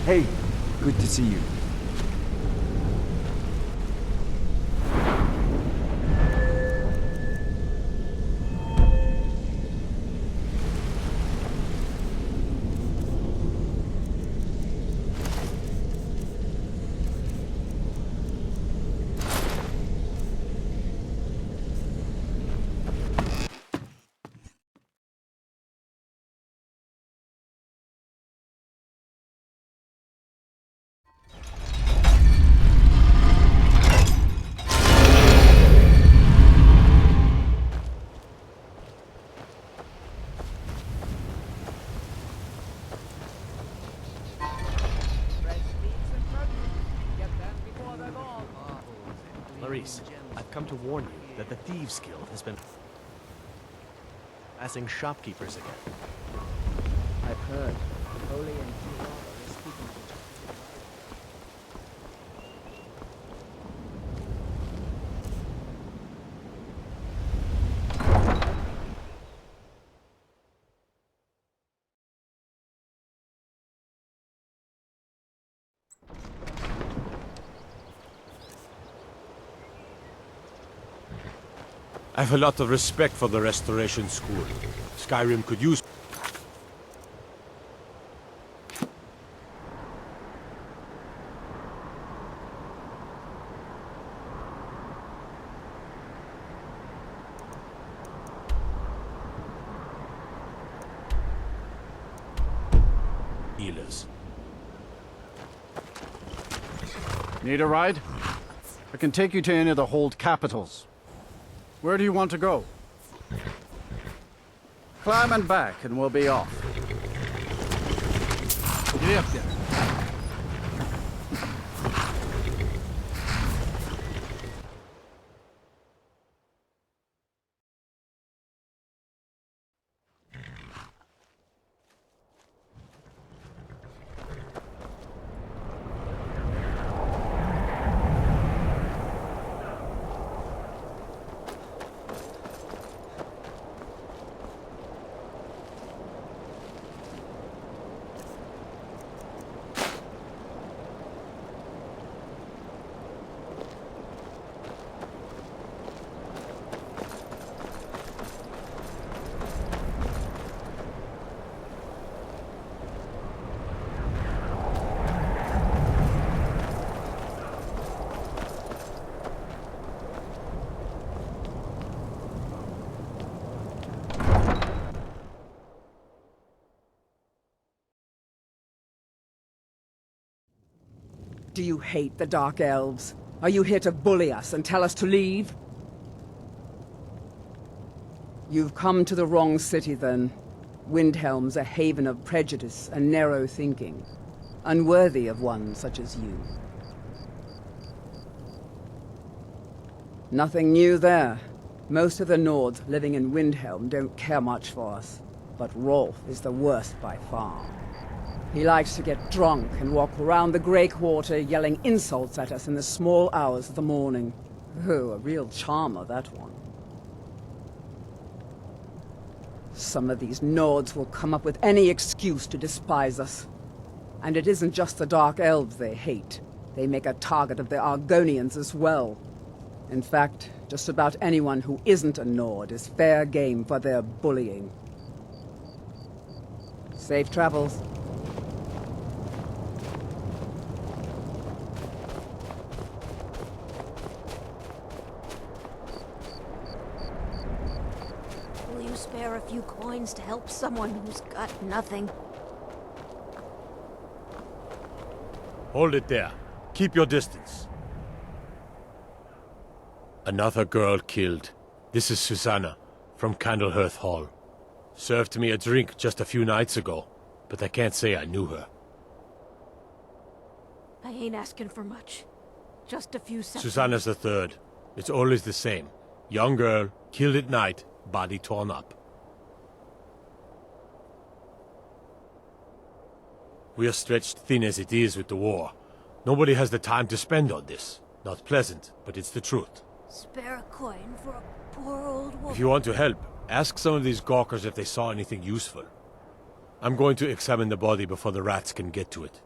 Hey, good to see you. Clarice, I've come to warn you that the Thieves Guild has been harassing shopkeepers again. I've heard. Holy and Hero are speaking to each other. I have a lot of respect for the Restoration School. Skyrim could use... healers. Need a ride? I can take you to any of the hold capitals. Where do you want to go? Climb and back and we'll be off. Get up there. Do you hate the Dark Elves? Are you here to bully us and tell us to leave? You've come to the wrong city, then. Windhelm's a haven of prejudice and narrow thinking, unworthy of one such as you. Nothing new there. Most of the Nords living in Windhelm don't care much for us, but Rolf is the worst by far. He likes to get drunk and walk around the Grey Quarter yelling insults at us in the small hours of the morning. Oh, a real charmer, that one. Some of these Nords will come up with any excuse to despise us. And it isn't just the Dark Elves they hate. They make a target of the Argonians as well. In fact, just about anyone who isn't a Nord is fair game for their bullying. Safe travels. Spare a few coins to help someone who's got nothing. Hold it there. Keep your distance. Another girl killed. This is Susanna, from Candlehearth Hall. Served me a drink just a few nights ago, but I can't say I knew her. I ain't asking for much. Just a few seconds. Susanna's the third. It's always the same. Young girl, killed at night, body torn up. We are stretched thin as it is with the war. Nobody has the time to spend on this. Not pleasant, but it's the truth. Spare a coin for a poor old woman. If you want to help, ask some of these gawkers if they saw anything useful. I'm going to examine the body before the rats can get to it.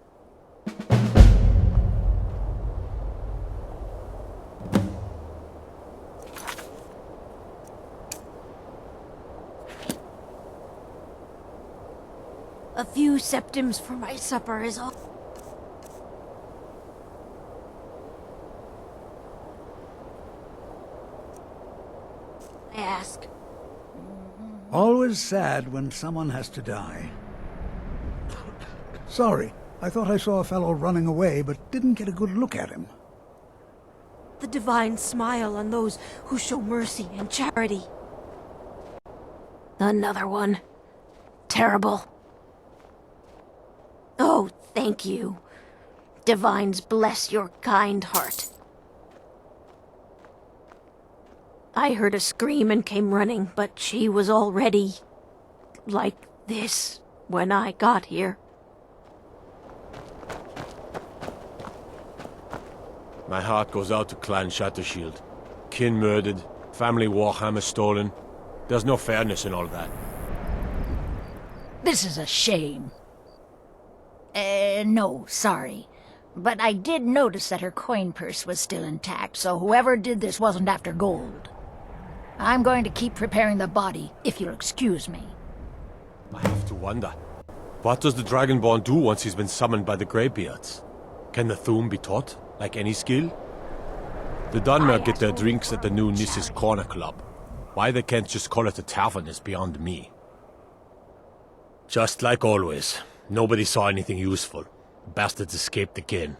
A few septims for my supper is all I ask. Always sad when someone has to die. Sorry, I thought I saw a fellow running away, but didn't get a good look at him. The divine smile on those who show mercy and charity. Another one. Terrible. Oh, thank you. Divines bless your kind heart. I heard a scream and came running, but she was already like this when I got here. My heart goes out to Clan Shattershield. Kin murdered, family warhammer stolen. There's no fairness in all that. This is a shame. No, sorry. But I did notice that her coin purse was still intact, so whoever did this wasn't after gold. I'm going to keep preparing the body, if you'll excuse me. I have to wonder. What does the Dragonborn do once he's been summoned by the Greybeards? Can the Thu'um be taught, like any skill? The Dunmer get their drinks at the new Nissa's Corner Club. Why they can't just call it a tavern is beyond me. Just like always, nobody saw anything useful. Bastards escaped again.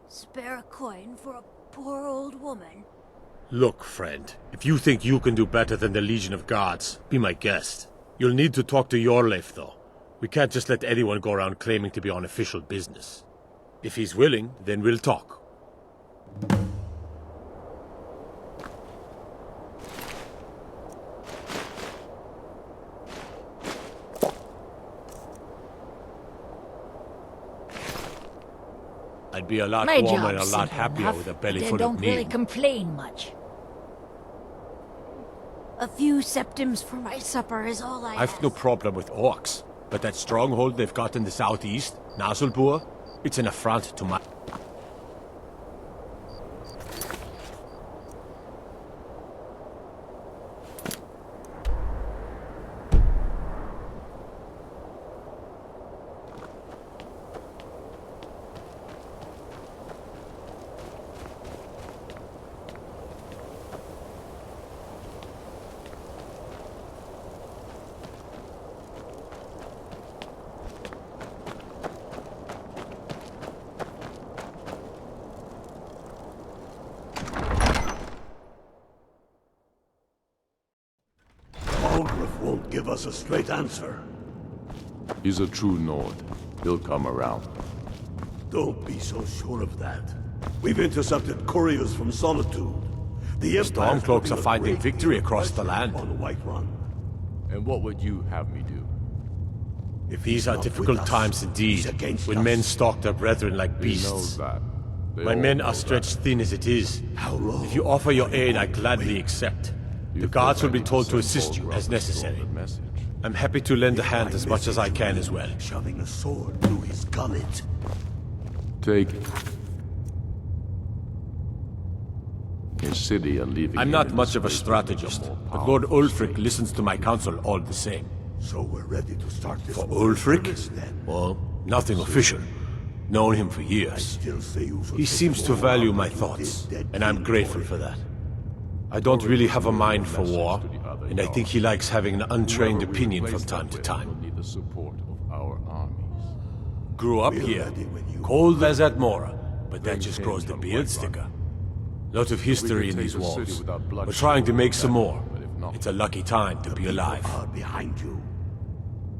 Spare a coin for a poor old woman. Look, friend, if you think you can do better than the Legion of Guards, be my guest. You'll need to talk to Yorleif, though. We can't just let anyone go around claiming to be on official business. If he's willing, then we'll talk. I'd be a lot My warmer and a job's lot simple happier enough, with a belly but full they of don't meat. really complain much. A few septims for my supper is all I I've ask. no problem with orcs, but that stronghold they've got in the southeast, Nasulbur, it's an affront to my... Aldrich won't give us a straight answer. He's a true Nord. He'll come around. Don't be so sure of that. We've intercepted couriers from Solitude. The Empire's Stormcloaks putting are a finding great victory deal of across the pressure land. on Whiterun. And what would you have me do? If These he's are not difficult with us, times indeed, he's against when us. men stalk their brethren like He knows beasts. that. They My all men know are stretched thin as it is. How long? If you offer your aid, I gladly accept. You The guards will feel be told to ready assist send you as Bolgraf to store necessary. the message. I'm happy to lend a If hand my as much as I message can to as him, well. Shoving a sword through his gullet. Take his city and leaving I'm him not in much this of a place strategist, will make him more but Lord powerful. Ulfric listens to my counsel all the same. So we're ready to start this For war in Ulfric? earnest, then. Well, nothing official. Known him for I years. still say you should He take seems the to war value out my like you thoughts, did dead and I'm King grateful Thorin. for that. I don't really have a mind for war, and I think he likes having an untrained Whoever we opinion replace from time that to with time. will need the support of our armies. Grew up We're here, ready when you cold as Atmora, but that Then just came grows the from beard Whiterun. sticker. Lot of history in take these the city walls. without We're bloodshed, trying to make some more. but if not, It's a lucky time to be alive. are behind you.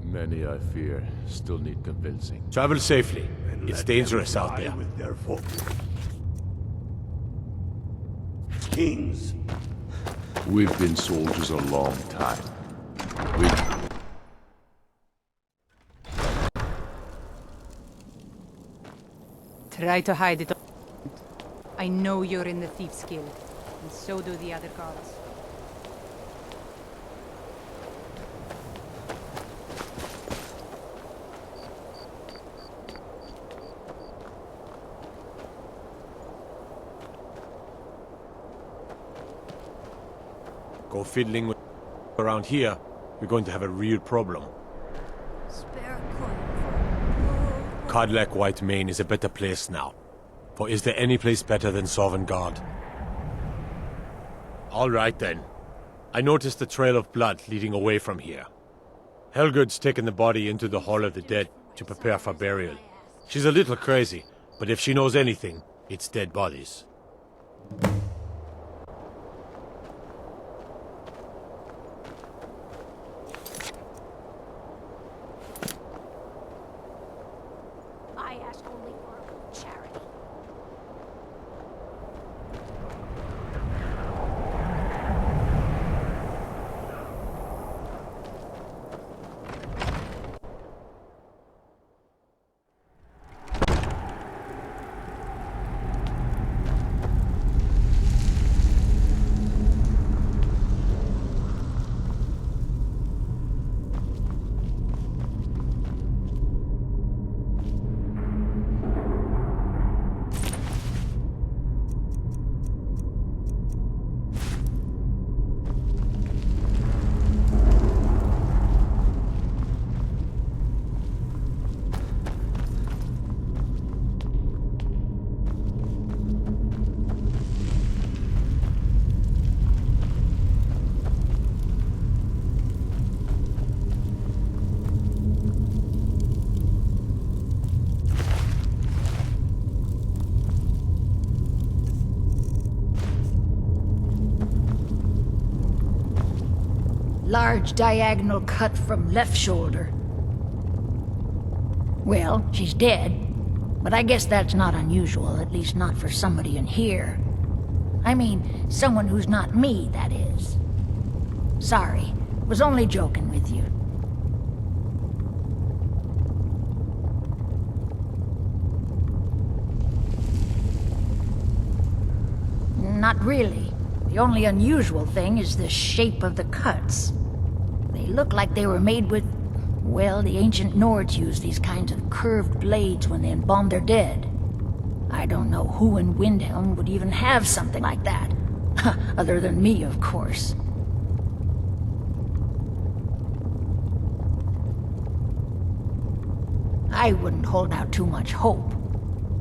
Many, I fear, still need convincing. Travel safely. And It's let them dangerous out die there. with their folk. Kings, We've been soldiers a long time. We Try to hide it. I know you're in the Thief's Guild, and so do the other gods. Go fiddling with around here, you're going to have a real problem. Spare coin for... Codlac White Mane is a better place now. For is there any place better than Sovngarde? All right then. I noticed a trail of blood leading away from here. Helgud's taken the body into the Hall of the Dead to prepare for burial. She's a little crazy, but if she knows anything, it's dead bodies. I ask only for charity. Large diagonal cut from left shoulder. Well, she's dead, but I guess that's not unusual, at least not for somebody in here. I mean, someone who's not me, that is. Sorry, was only joking with you. Not really. The only unusual thing is the shape of the cuts. They look like they were made with... well, the ancient Nords used these kinds of curved blades when they embalmed their dead. I don't know who in Windhelm would even have something like that. Other than me, of course. I wouldn't hold out too much hope.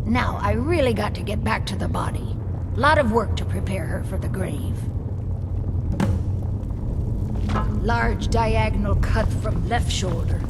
Now, I really got to get back to the body. Lot of work to prepare her for the grave. Large diagonal cut from left shoulder.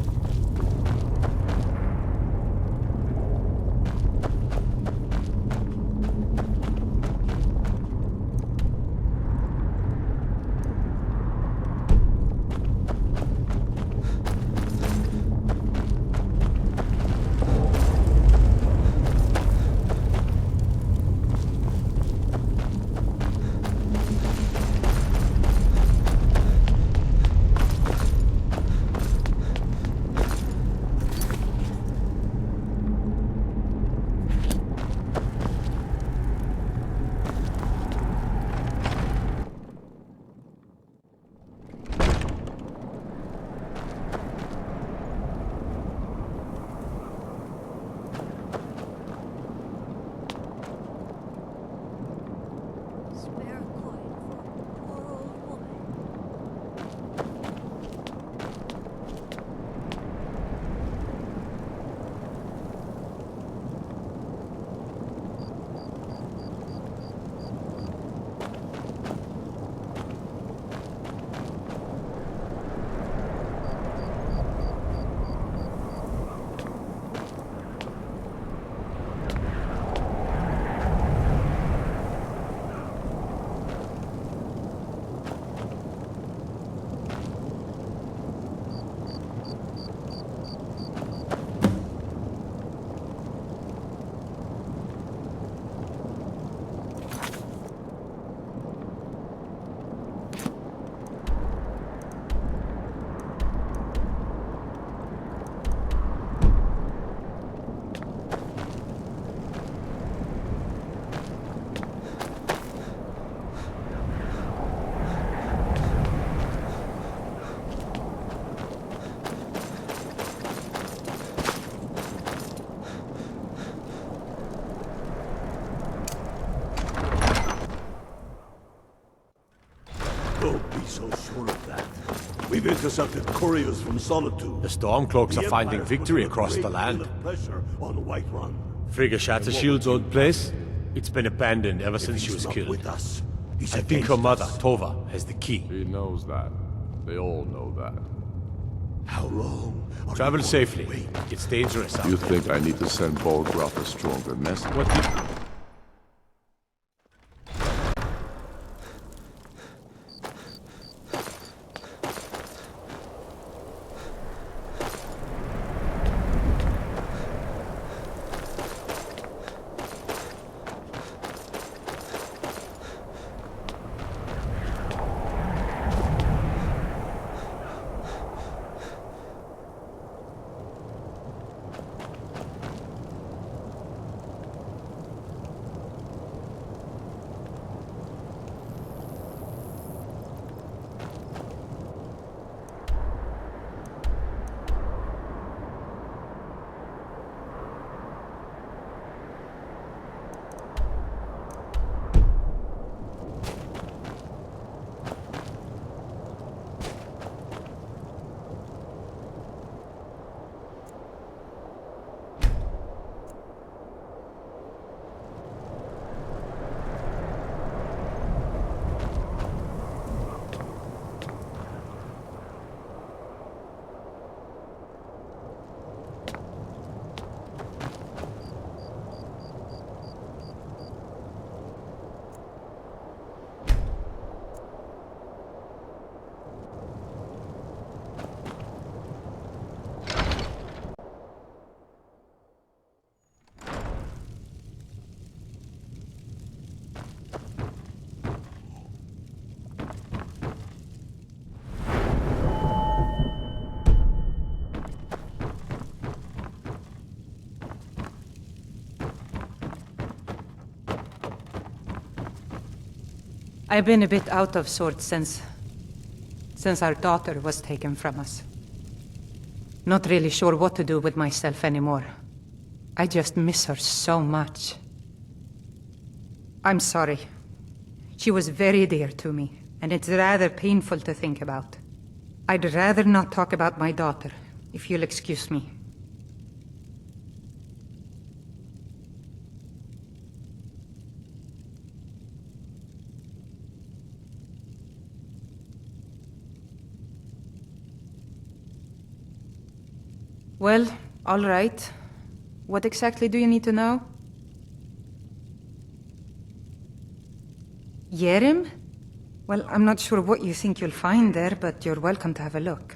Don't be so sure of that. We've intercepted couriers from Solitude. The Stormcloaks The are finding Empire's victory putting a across great the deal land. of pressure on Whiterun. Frigga Shattershield's old place? It's been abandoned ever since she He's was not killed. with us. He's I think her against mother, us. Tova, has the key. He knows that. They all know that. How long? are we Travel going to safely. wait? It's dangerous out You there. think I need to send Bolgraf a stronger message? What the... I've been a bit out of sorts since our daughter was taken from us. Not really sure what to do with myself anymore. I just miss her so much. I'm sorry. She was very dear to me, and it's rather painful to think about. I'd rather not talk about my daughter, if you'll excuse me. Well, all right. What exactly do you need to know? Yerim? Well, I'm not sure what you think you'll find there, but you're welcome to have a look.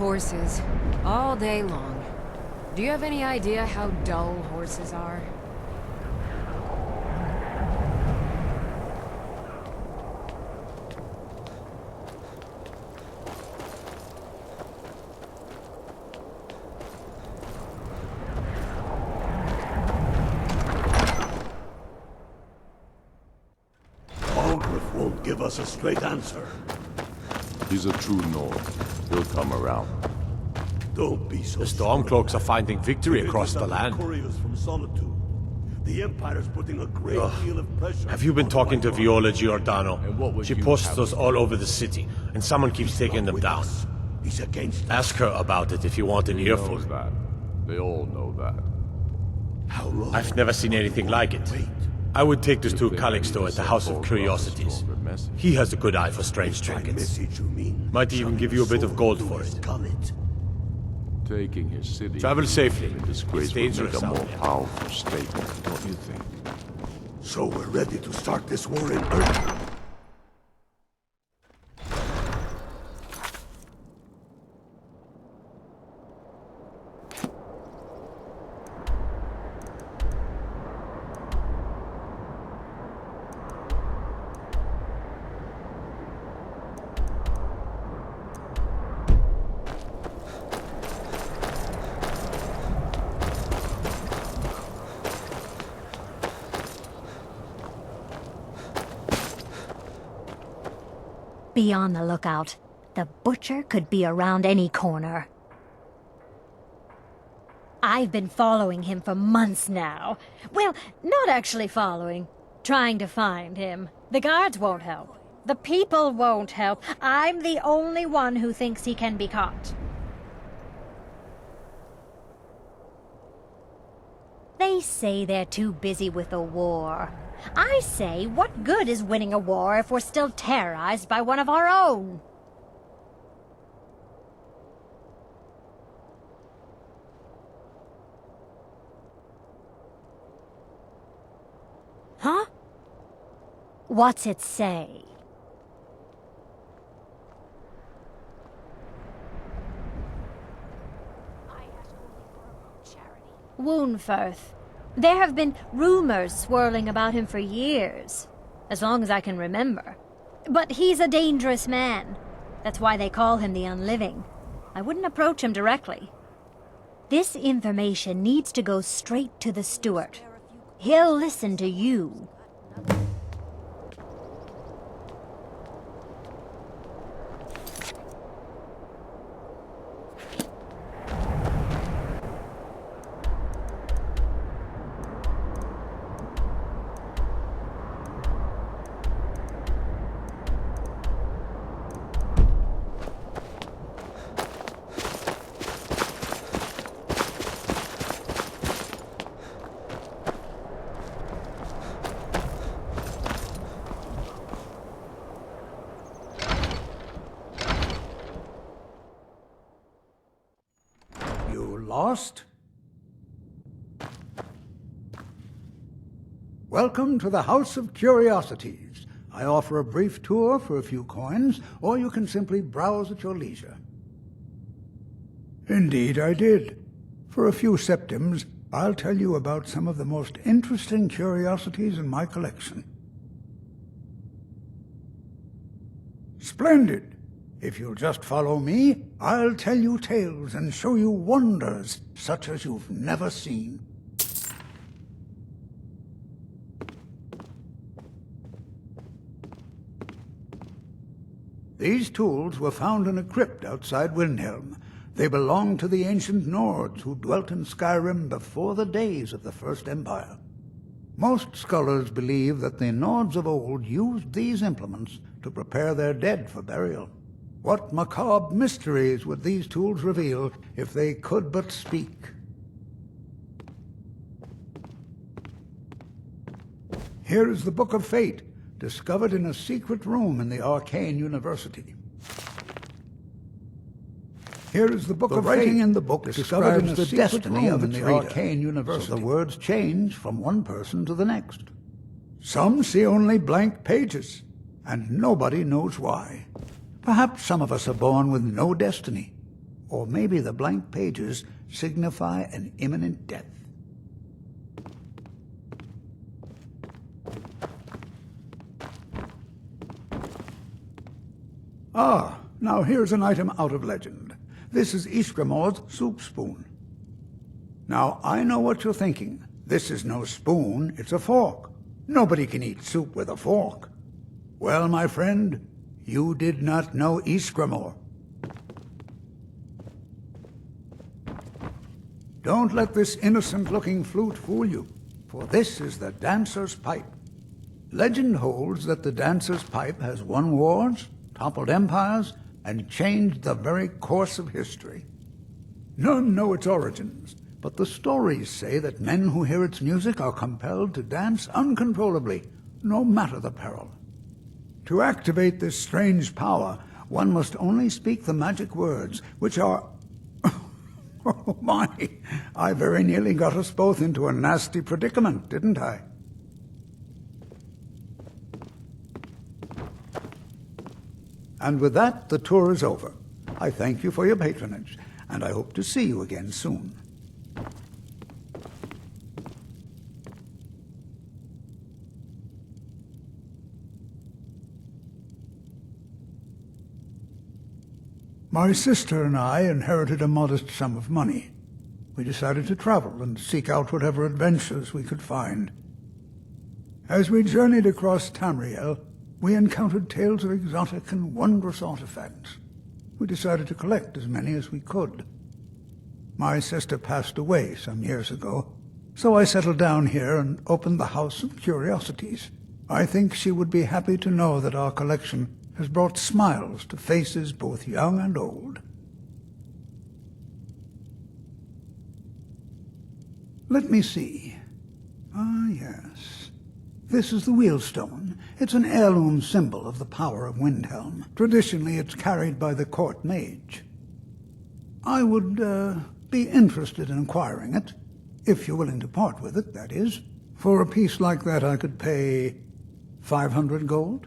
Horses. All day long. Do you have any idea how dull horses are? Algriff won't give us a straight answer. He's a true Nord. He'll come around. Don't be so The Stormcloaks are finding victory across the land. Couriers from Solitude. The Empire's putting a great deal of pressure. Have you been on talking to White Viola Giordano? And what would She you posts have those me all do? over the city, and someone keeps taking them with down. us. He's against us. Ask her about it if you want an He earful. knows that. They all know that. How long? I've never seen anything like it. Wait. I would take this to You think I Calixto need at to the send House of Volkov a Curiosities. stronger message? He has a good eye for strange What trinkets. message you mean? Might even give you a bit of gold for it. Gullet. Taking his city... Travel safely. in disgrace It's would make dangerous a out more there. powerful statement, don't you think? So we're ready to start this war in earnest. Be on the lookout. The butcher could be around any corner. I've been following him for months now. Well, not actually following. Trying to find him. The guards won't help. The people won't help. I'm the only one who thinks he can be caught. They say they're too busy with the war. I say, what good is winning a war if we're still terrorized by one of our own? Huh? What's it say? Woundfirth. There have been rumors swirling about him for years, as long as I can remember. But he's a dangerous man. That's why they call him the Unliving. I wouldn't approach him directly. This information needs to go straight to the steward. He'll listen to you. Lost? Welcome to the House of Curiosities. I offer a brief tour for a few coins, or you can simply browse at your leisure. Indeed I did. For a few septims, I'll tell you about some of the most interesting curiosities in my collection. Splendid! If you'll just follow me, I'll tell you tales and show you wonders such as you've never seen. These tools were found in a crypt outside Windhelm. They belong to the ancient Nords who dwelt in Skyrim before the days of the First Empire. Most scholars believe that the Nords of old used these implements to prepare their dead for burial. What macabre mysteries would these tools reveal if they could but speak? Here is the Book of Fate, discovered in a secret room in the Arcane University. Here is the Book of Fate. In the book describes the destiny of the Arcane University. So the words change from one person to the next. Some see only blank pages, and nobody knows why. Perhaps some of us are born with no destiny, Or maybe the blank pages signify an imminent death. Ah, now here's an item out of legend. This is Ishgramor's soup spoon. Now, I know what you're thinking. This is no spoon, it's a fork. Nobody can eat soup with a fork. Well, my friend, you did not know Ishgramor. Don't let this innocent-looking flute fool you, for this is the dancer's pipe. Legend holds that the dancer's pipe has won wars, toppled empires, and changed the very course of history. None know its origins, but the stories say that men who hear its music are compelled to dance uncontrollably, no matter the peril. To activate this strange power, one must only speak the magic words, which are... Oh my, I very nearly got us both into a nasty predicament, didn't I? And with that, the tour is over. I thank you for your patronage, and I hope to see you again soon. My sister and I inherited a modest sum of money. We decided to travel and seek out whatever adventures we could find. As we journeyed across Tamriel, we encountered tales of exotic and wondrous artifacts. We decided to collect as many as we could. My sister passed away some years ago, so I settled down here and opened the House of Curiosities. I think she would be happy to know that our collection has brought smiles to faces both young and old. Let me see. Ah, yes. This is the Wheelstone. It's an heirloom symbol of the power of Windhelm. Traditionally, it's carried by the court mage. I would, be interested in acquiring it, if you're willing to part with it, that is. For a piece like that, I could pay 500 gold.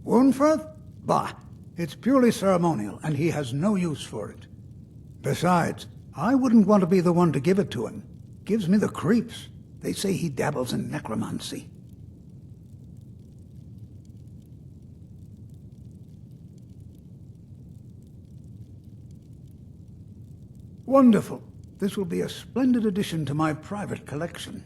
Wunferth? Bah! It's purely ceremonial, and he has no use for it. Besides, I wouldn't want to be the one to give it to him. Gives me the creeps. They say he dabbles in necromancy. Wonderful. This will be a splendid addition to my private collection.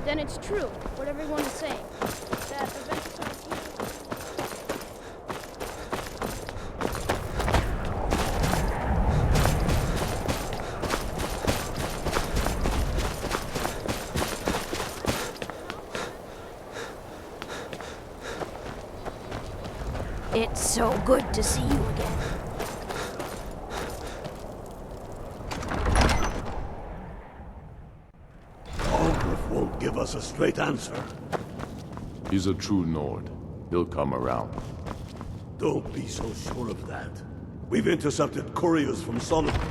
Then it's true, what everyone is saying. That events are... It's so good to see you again. Won't give us a straight answer. He's a true Nord. He'll come around. Don't be so sure of that. We've intercepted couriers from Solitude.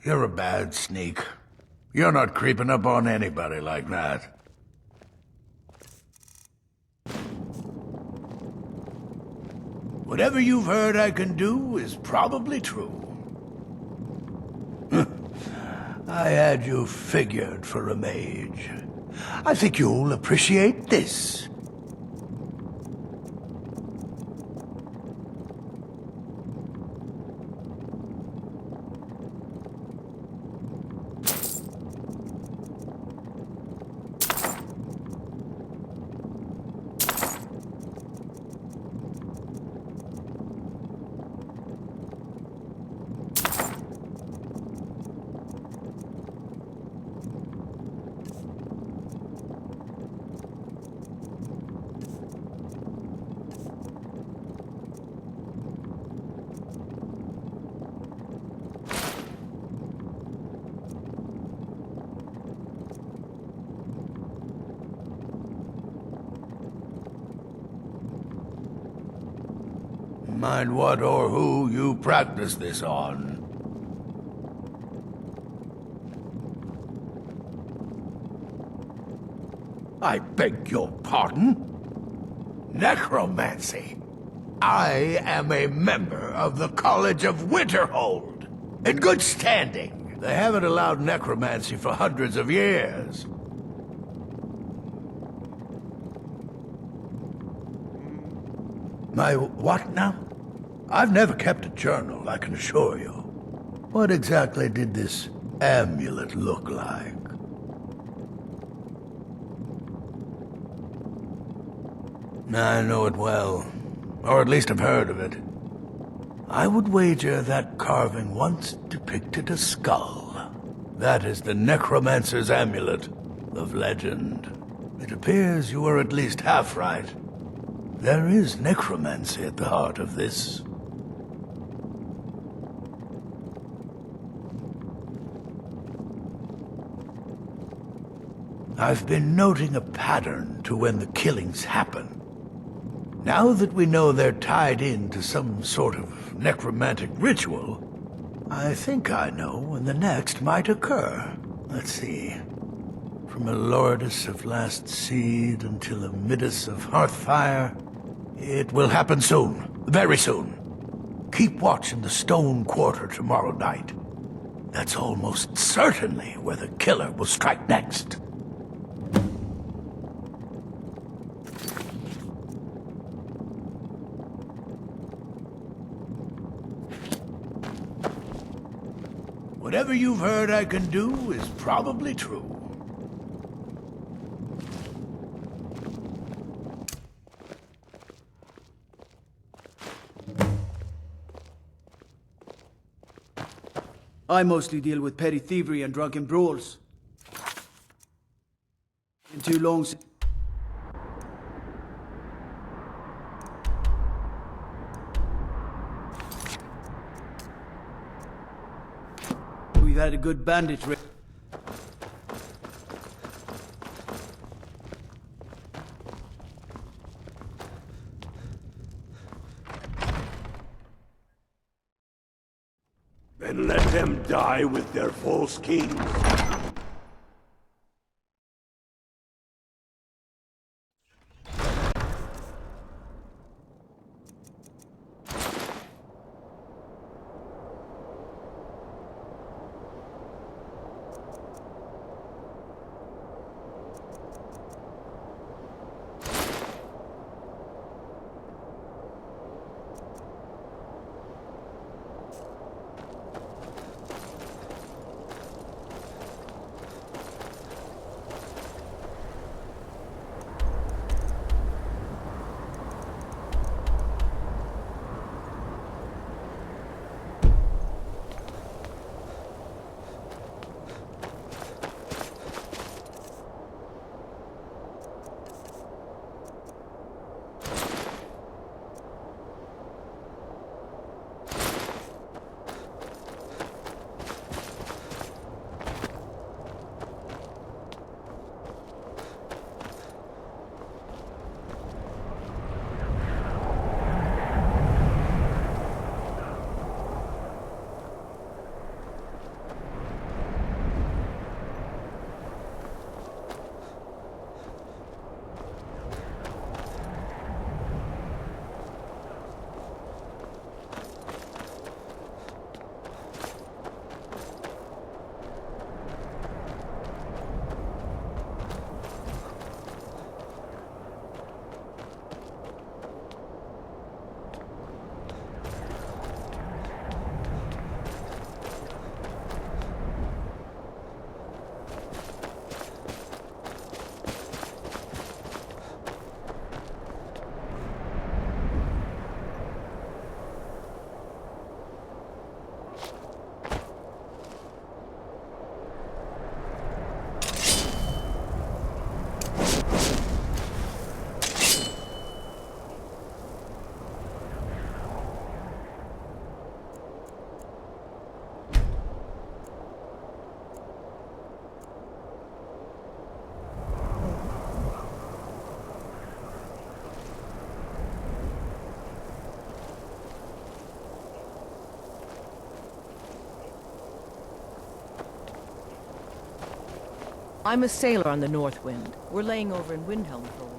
You're a bad sneak. You're not creeping up on anybody like that. Whatever you've heard I can do is probably true. I had you figured for a mage. I think you'll appreciate this. Mind what or who you practice this on. I beg your pardon? Necromancy. I am a member of the College of Winterhold. In good standing. They haven't allowed necromancy for hundreds of years. My what now? I've never kept a journal, I can assure you. What exactly did this amulet look like? I know it well, or at least I've heard of it. I would wager that carving once depicted a skull. That is the necromancer's amulet of legend. It appears you were at least half right. There is necromancy at the heart of this. I've been noting a pattern to when the killings happen. Now that we know they're tied into some sort of necromantic ritual, I think I know when the next might occur. Let's see. From a Lordus of Last Seed until a Midas of Hearthfire, it will happen soon. Very soon. Keep watch in the Stone Quarter tomorrow night. That's almost certainly where the killer will strike next. Whatever you've heard I can do is probably true. I mostly deal with petty thievery and drunken brawls. In too long since we've had a good bandit raid. Then let them die with their false kings. I'm a sailor on the North Wind. We're laying over in Windhelm for a while.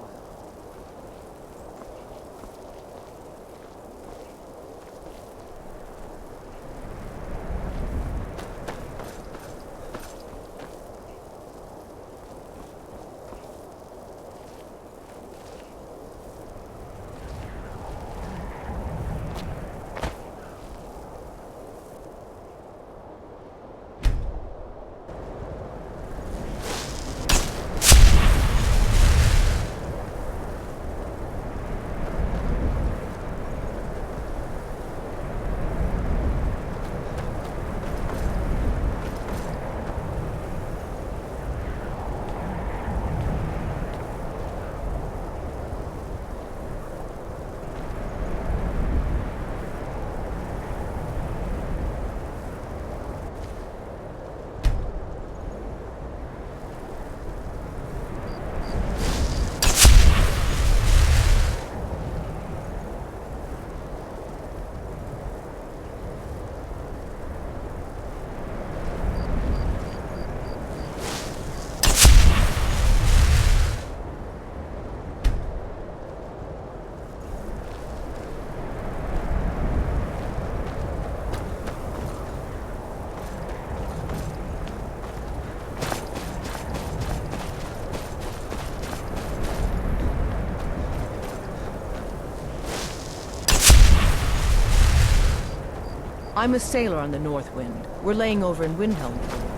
I'm a sailor on the North Wind. We're laying over in Windhelm for a while.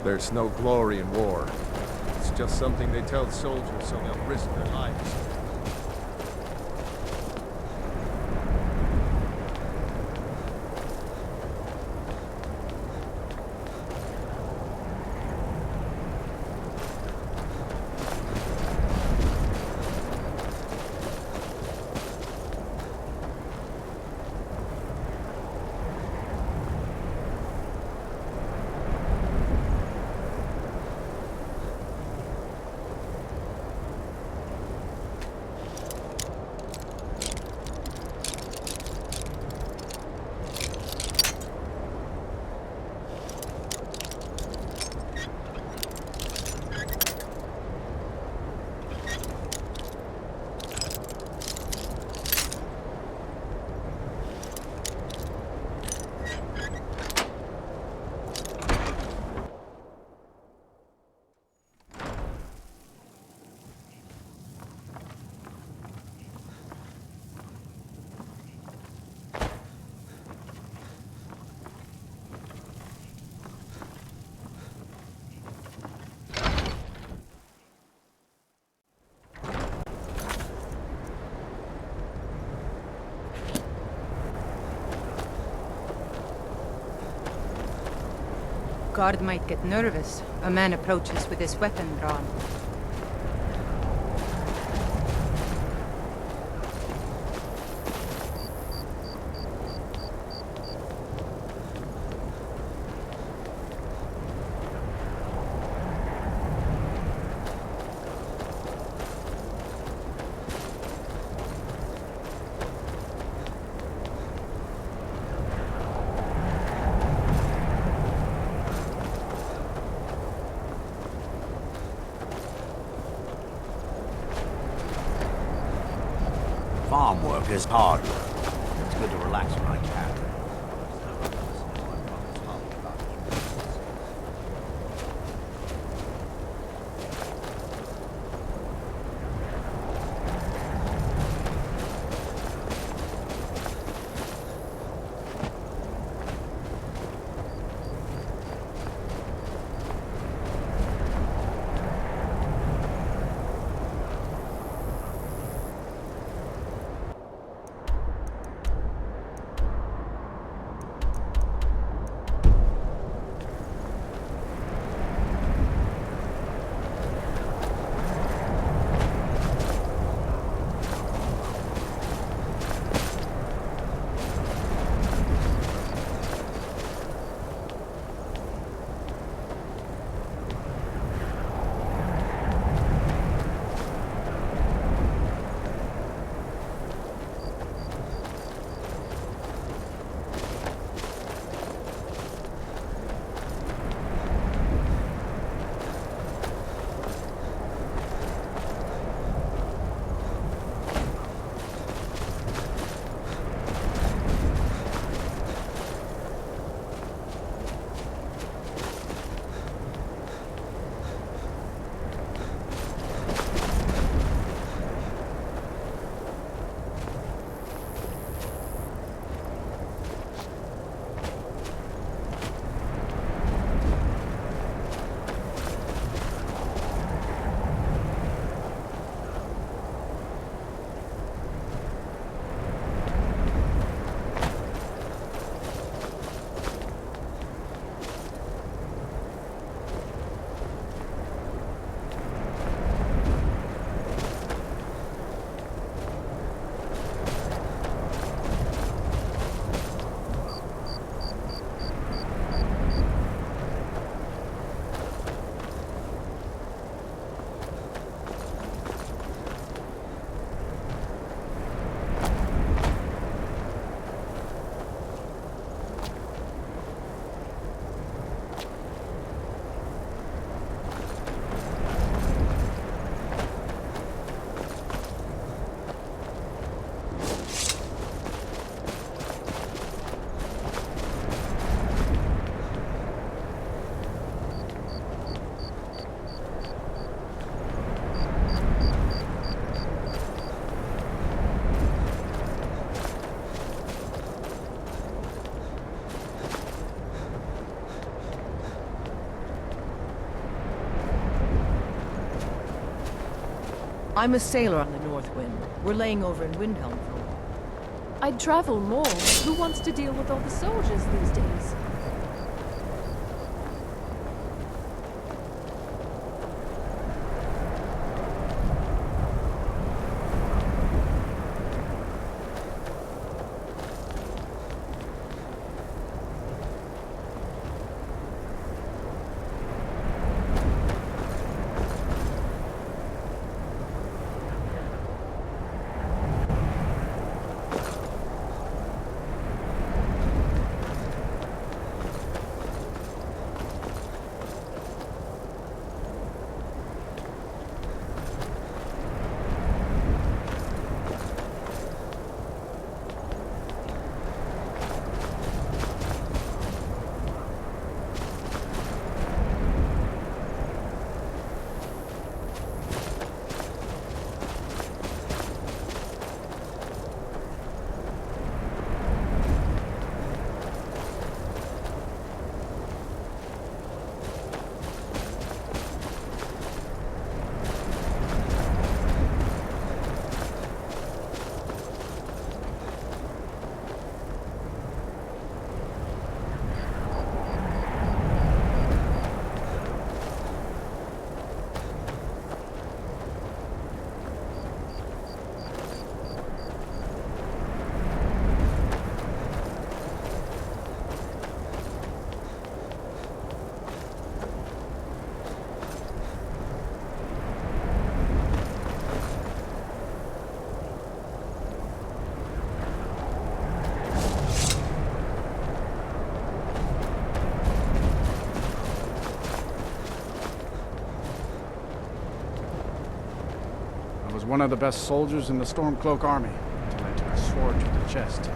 There's no glory in war. It's just something they tell soldiers so they'll risk their lives. guard might get nervous. A man approaches with his weapon drawn. Farm work is hard work. It's good to relax when I can. I'm a sailor on the North Wind. We're laying over in Windhelm for a while. I'd travel more. Who wants to deal with all the soldiers these days? was one of the best soldiers in the Stormcloak army, until I took a sword to the chest.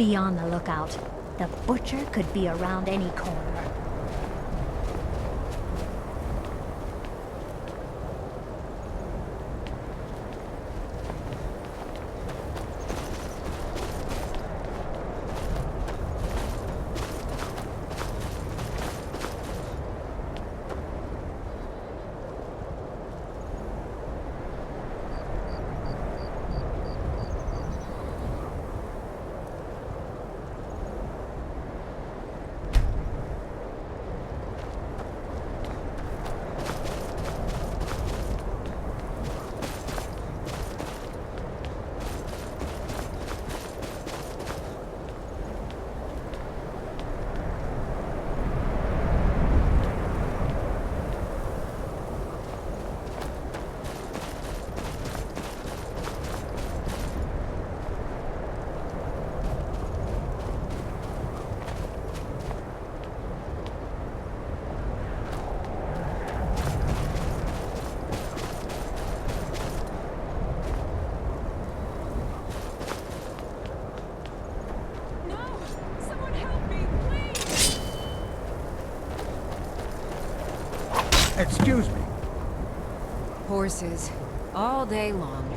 Be on the lookout. The butcher could be around any corner. Excuse me. Horses. All day long.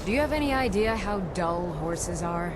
Do you have any idea how dull horses are?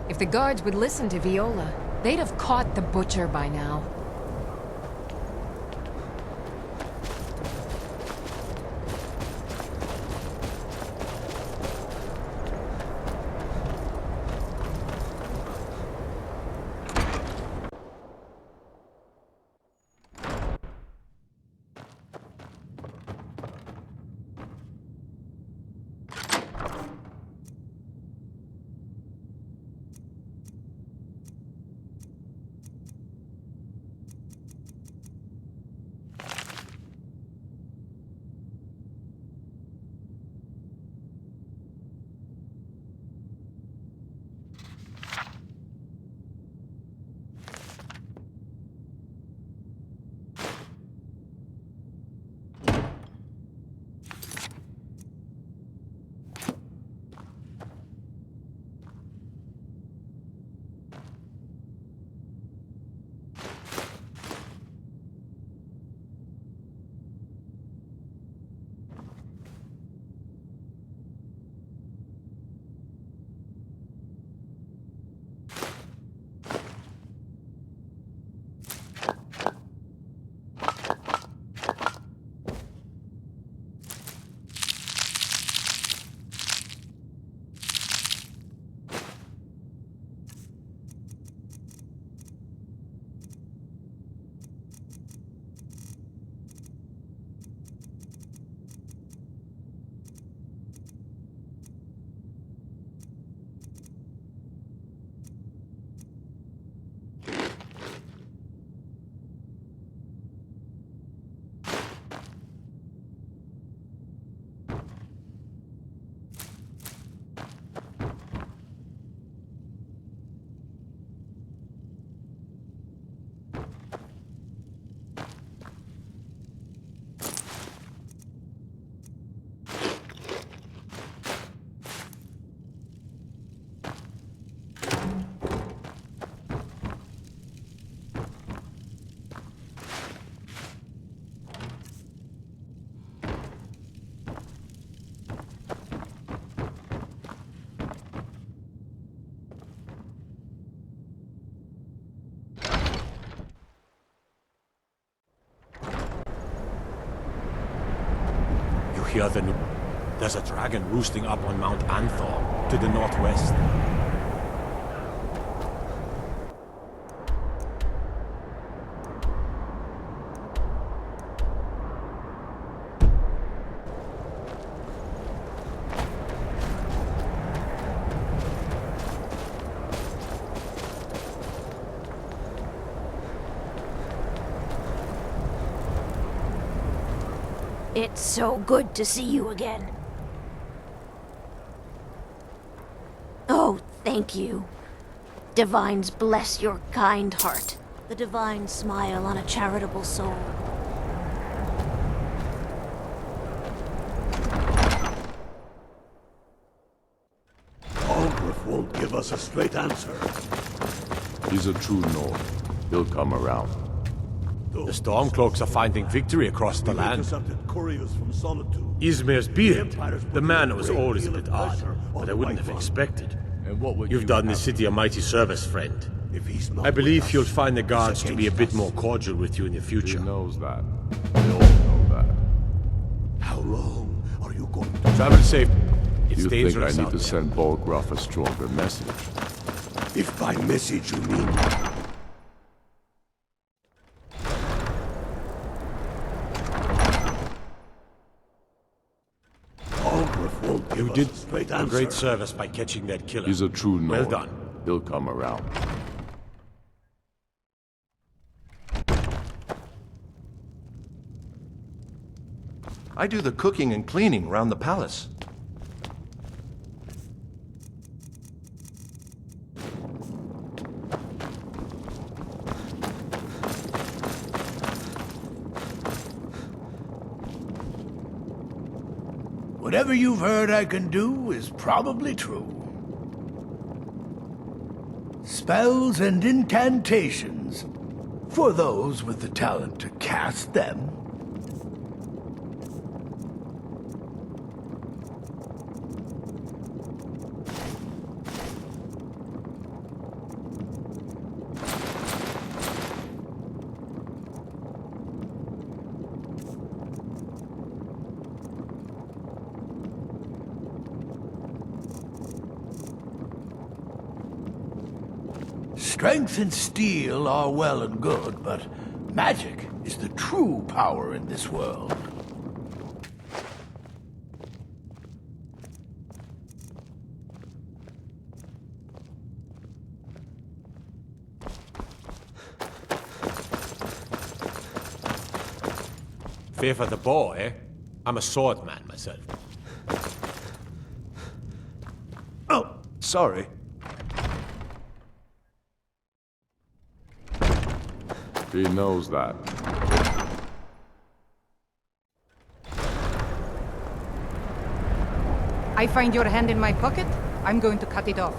If the guards would listen to Viola, they'd have caught the butcher by now. fear the new... There's a dragon roosting up on Mount Anthor, to the northwest. It's so good to see you again. Oh, thank you. Divines bless your kind heart. The divine smile on a charitable soul. Algrith won't give us a straight answer. He's a true Nord. He'll come around. The Stormcloaks are finding victory across the land. Intercepted couriers from Solitude. Izmir's beard. The man was always a bit odd, but I wouldn't have expected. You've done the city a mighty service, friend. I believe you'll find the guards to be a bit more cordial with you in the future. He knows that. They all know that. How long are you going to travel safe? It's you think I dangerous need out to there. send Bolgraf a stronger message? If by message you mean... You did a great service by catching that killer. He's a true Nord. Well done. He'll come around. I do the cooking and cleaning around the palace. Whatever you've heard I can do is probably true. Spells and incantations, for those with the talent to cast them. Strength and steel are well and good, but magic is the true power in this world. Fear for the bow, eh? I'm a swordman myself. Oh, sorry. He knows that. I find your hand in my pocket, I'm going to cut it off.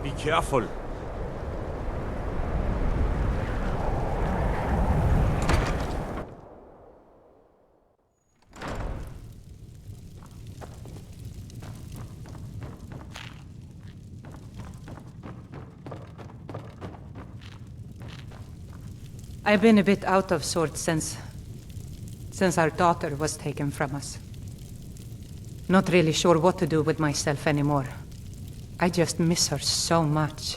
Be careful. I've been a bit out of sorts since our daughter was taken from us. Not really sure what to do with myself anymore. I just miss her so much.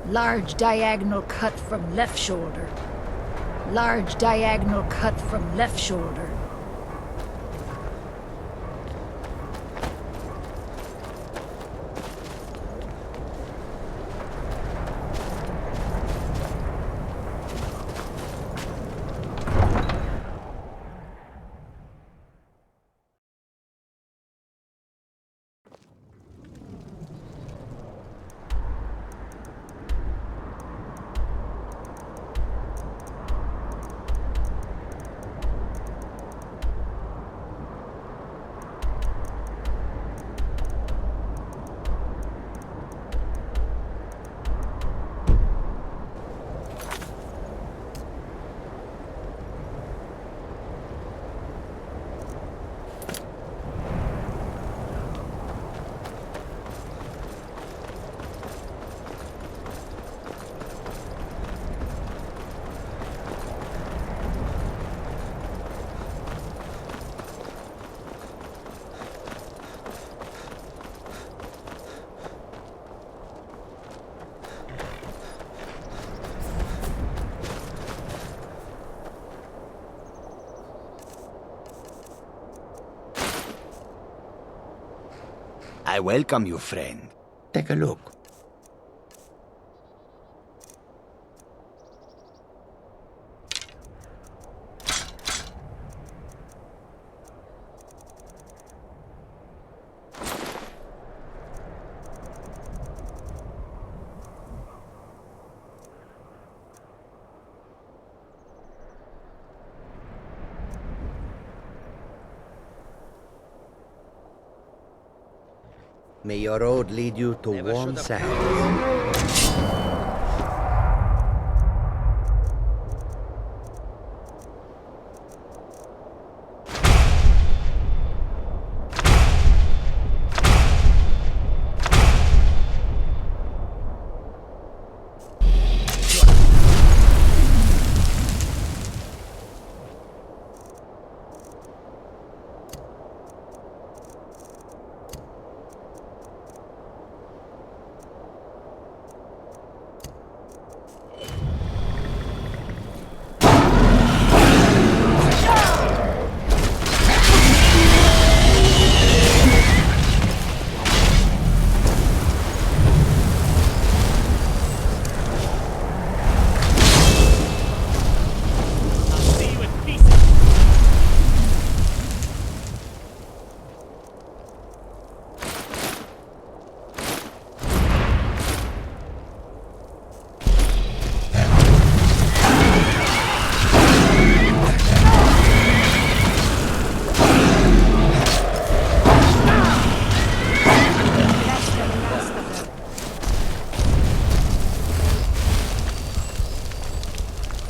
Large diagonal cut from left shoulder. Large diagonal cut from left shoulder. I welcome you, friend. Take a look. May your road lead you to warm sands.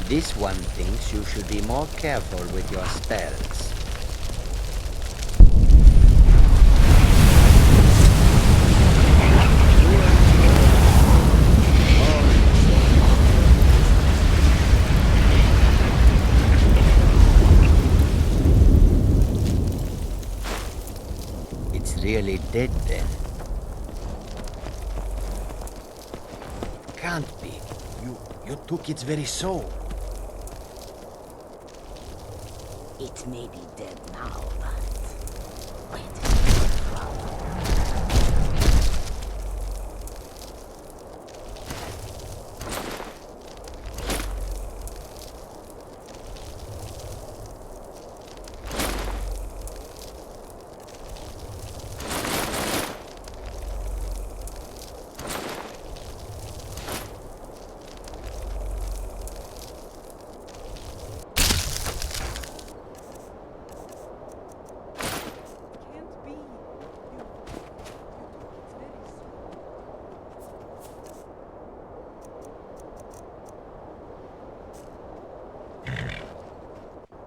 This one thinks you should be more careful with your spells. It's really dead then. It can't be. You took its very soul. It may be dead now, but wait.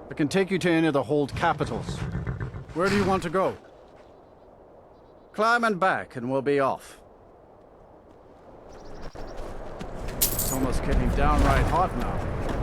I can take you to any of the hold capitals. Where do you want to go? Climb and back, and we'll be off. It's almost getting downright hot now.